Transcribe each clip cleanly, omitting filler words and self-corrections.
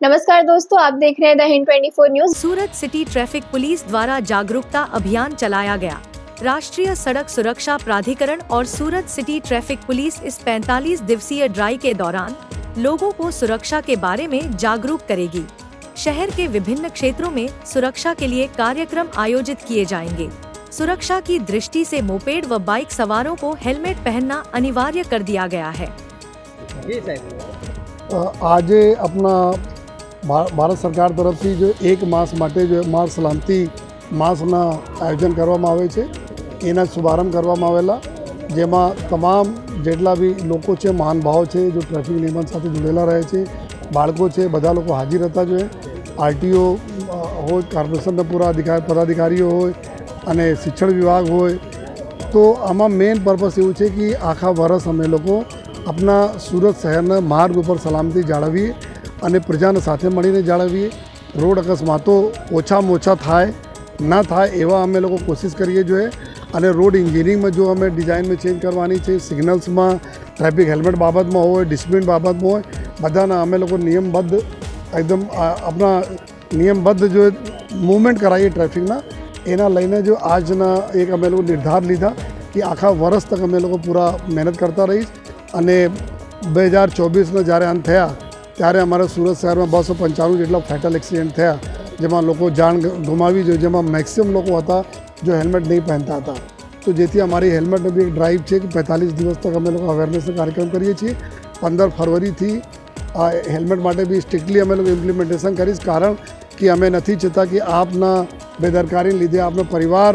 नमस्कार दोस्तों, आप देख रहे हैं the Hind 24 news. Surat city traffic police द्वारा जागरूकता अभियान चलाया गया। राष्ट्रीय सड़क सुरक्षा प्राधिकरण और सूरत सिटी ट्रैफिक पुलिस इस 45 दिवसीय ड्राइव के दौरान लोगों को सुरक्षा के बारे में जागरूक करेगी। शहर के विभिन्न क्षेत्रों में सुरक्षा के लिए कार्यक्रम आयोजित किए जाएंगे। सुरक्षा की दृष्टि से मोपेड व बाइक सवारों को हेलमेट पहनना अनिवार्य कर दिया गया है। आज अपना भारत सरकार तरफથી जो एक मास માટે जो માર્ગ સલામતી માસના આયોજન કરવામાં આવે છે એના શુભારંભ કરવામાં આવેલા, જેમાં તમામ જેટલા બી લોકો છે, મહાનુભાવો છે, जो ટ્રાફિક નિયમન સાથે જોડેલા રહે છે, બાળકો છે, બધા લોકો હાજર હતા જોઈએ। આરટીઓ હોય, કોર્પોરેશનના પૂરા પદાધિકારીઓ હોય અને શિક્ષણ વિભાગ હોય। તો આમાં મેઇન પર્પસ એવું છે કે આખા વર્ષ અમે લોકો આપણા સુરત શહેરના માર્ગ ઉપર સલામતી જાળવીએ અને પ્રજાને સાથે મળીને જાળવીએ। રોડ અકસ્માતો ઓછામાં ઓછા થાય ના થાય એવા અમે લોકો કોશિશ કરીએ જોઈએ। અને રોડ એન્જિનિયરિંગમાં જો અમે ડિઝાઇનમાં ચેન્જ કરવાની છે, સિગ્નલ્સમાં, ટ્રાફિક હેલ્મેટ બાબતમાં હોય, ડિસિપ્લિન બાબતમાં હોય, બધાના અમે લોકો નિયમબદ્ધ એકદમ આપણા નિયમબદ્ધ જો મૂવમેન્ટ કરાવીએ ટ્રાફિકના, એના લઈને જો આજના એક અમે લોકો નિર્ધાર લીધા કે આખા વર્ષ તક અમે લોકો પૂરા મહેનત કરતા રહીશ। અને 2024ના જ્યારે અંત થયા ત્યારે અમારા સુરત શહેરમાં 295 જેટલા ફેટલ એક્સિડન્ટ થયા, જેમાં લોકો જાન ગુમાવી જોઈએ, જેમાં મેક્સિમમ લોકો હતા જો હેલ્મેટ નહીં પહેરતા હતા। તો જેથી અમારી હેલ્મેટનો બી એક ડ્રાઈવ છે કે 45 દિવસ તક અમે લોકો અવેરનેસનો કાર્યક્રમ કરીએ છીએ। 15 ફરવરીથી આ હેલ્મેટ માટે બી સ્ટ્રિક્ટલી અમે લોકો ઇમ્પ્લિમેન્ટેશન કરીશ, કારણ કે અમે નથી ચાહતા કે આપના બેદરકારીને લીધે આપનો પરિવાર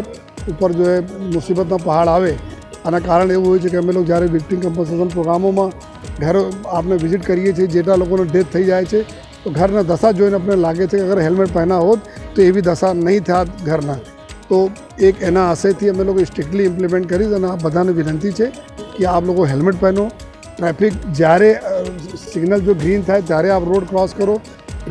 ઉપર જો મુસીબતનો પહાડ આવે। આના કારણ એવું હોય છે કે અમે લોકો જ્યારે વિક્ટિમ કમ્પન્સેશન પ્રોગ્રામોમાં ઘર આપણે વિઝિટ કરીએ છીએ, જેટલા લોકોનો ડેથ થઈ જાય છે તો ઘરના દશા જોઈને આપણે લાગે છે કે અગર હેલ્મેટ પહેના હોત તો એવી દશા નહીં થાત ઘરના। તો એક એના આશયથી અમે લોકો સ્ટ્રિક્ટલી ઇમ્પ્લિમેન્ટ કરીશ અને આ બધાને વિનંતી છે કે આપ લોકો હેલ્મેટ પહેરો। ટ્રાફિક જ્યારે સિગ્નલ જો ગ્રીન થાય ત્યારે આપ રોડ ક્રોસ કરો।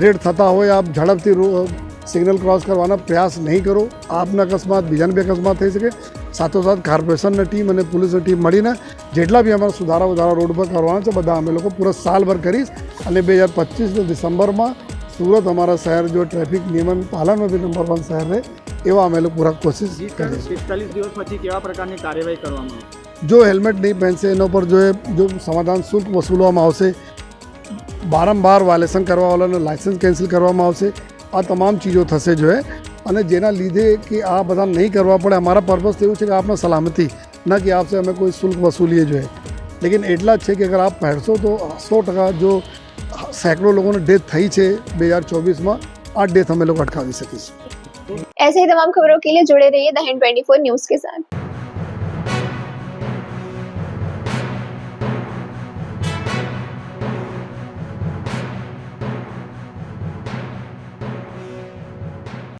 રેડ થતા હોય આપ ઝડપથી સિગ્નલ ક્રોસ કરવાના પ્રયાસ નહીં કરો। આપના અકસ્માત બીજાને બી અકસ્માત થઈ શકે। સાથોસાથ કોર્પોરેશનની ટીમ અને પોલીસની ટીમ મળીને જેટલા બી અમારા સુધારા વધારા રોડ પર કરવાના છે બધા અમે લોકો પૂરા સાલભર કરીશ। અને 2025 ડિસેમ્બરમાં સુરત અમારા શહેર જો ટ્રાફિક નિયમન પાલનમાં બી નંબર 1 શહેર રહે એવા અમે લોકો પૂરા કોશિશ કરીશ। 45 દિવસ પછી કેવા પ્રકારની કાર્યવાહી કરવામાં આવશે? જો હેલ્મેટ નહીં પહેરશે એના ઉપર જો સમાધાન શુલ્ક વસૂલવામાં આવશે, વારંવાર વાયલેશન કરવાવાળાને લાયસન્સ કેન્સલ કરવામાં આવશે। આ તમામ ચીજો થશે જોઈએ અને જેના લીધે કે આ બધા નહીં કરવા પડે। અમારા પર્પસ એવું છે કે આપના સલામતી, ના કે આપसे અમે કોઈ શુલ્ક વસૂલીએ જોઈએ। लेकिन એટલા જ છે કે અગર આપ પહેરશો તો 100% जो सैकड़ों लोगों ने डेथ થઈ છે 2024 में, આ डेथ અમે લોકો અટકાવી શકીશું। ऐसे ही तमाम खबरों के लिए जुड़े रहिए द हिंद 24 न्यूज के साथ।